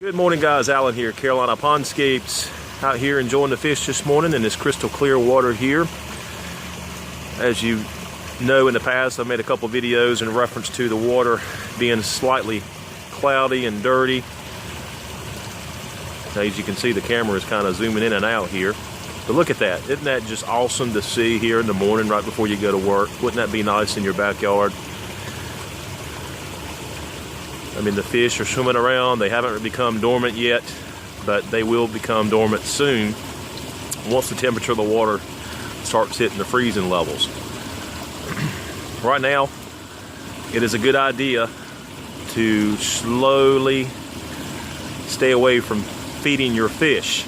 Good morning, guys. Alan here, Carolina Pondscapes. Out here enjoying the fish this morning in this crystal clear water here. As you know, in the past I've made a couple videos in reference to the water being slightly cloudy and dirty. Now, as you can see, the camera is kind of zooming in and out here. But look at that. Isn't that just awesome to see here in the morning right before you go to work? Wouldn't that be nice in your backyard? I mean, the fish are swimming around. They haven't become dormant yet, but they will become dormant soon once the temperature of the water starts hitting the freezing levels. Right now, it is a good idea to slowly stay away from feeding your fish.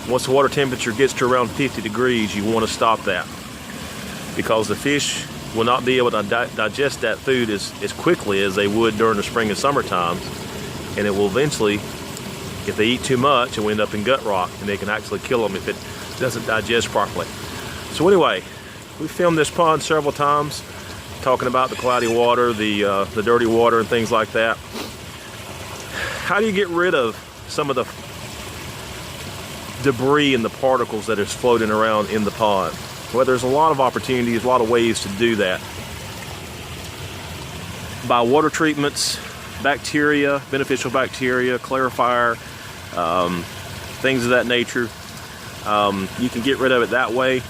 Once the water temperature gets to around 50 degrees, you want to stop that, because the fish will not be able to digest that food as quickly as they would during the spring and summer times, and it will eventually, if they eat too much, it will end up in gut rot, and they can actually kill them if it doesn't digest properly. So anyway, we filmed this pond several times, talking about the cloudy water, the dirty water, and things like that. How do you get rid of some of the debris and the particles that is floating around in the pond? Well, there's a lot of opportunities, a lot of ways to do that. By water treatments, bacteria, beneficial bacteria, clarifier, things of that nature. You can get rid of it that way.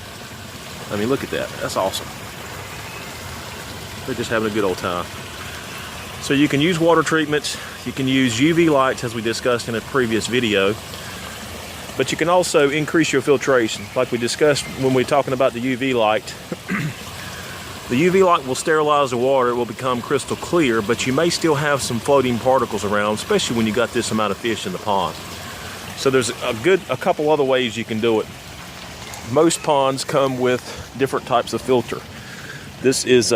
I mean, look at that. That's awesome. They're just having a good old time. So you can use water treatments. You can use UV lights, as we discussed in a previous video. But you can also increase your filtration, like we discussed when we were talking about the UV light. The UV light will sterilize the water, it will become crystal clear, but you may still have some floating particles around, especially when you got this amount of fish in the pond. So there's a couple other ways you can do it. Most ponds come with different types of filter. This is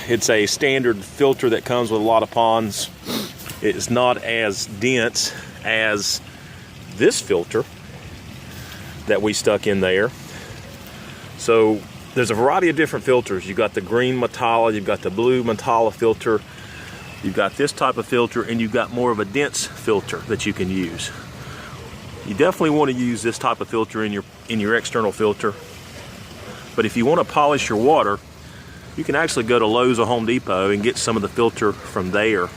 it's a standard filter that comes with a lot of ponds. It's not as dense as this filter that we stuck in there. So there's a variety of different filters. You've got the green Metalla, you've got the blue Metalla filter, you've got this type of filter, and you've got more of a dense filter that you can use. You definitely want to use this type of filter in your external filter. But if you want to polish your water, you can actually go to Lowe's or Home Depot and get some of the filter from there.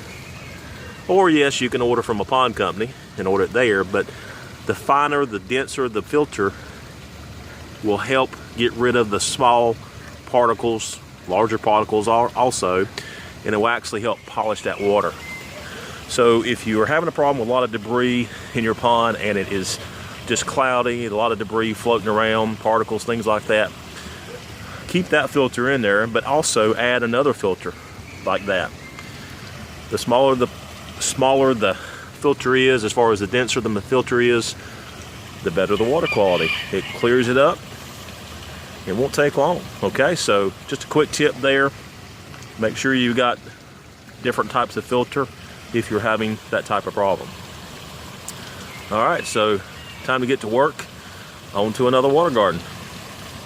Or yes, you can order from a pond company and order it there, but the finer, the denser the filter will help get rid of the small particles, larger particles also, and it will actually help polish that water. So if you are having a problem with a lot of debris in your pond and it is just cloudy, a lot of debris floating around, particles, things like that, keep that filter in there, but also add another filter like that. The smaller the filter is, as far as the denser the filter is, the better the water quality. It clears it up. It won't take long. Okay, so just a quick tip there. Make sure you got different types of filter if you're having that type of problem. All right, so time to get to work. On to another water garden.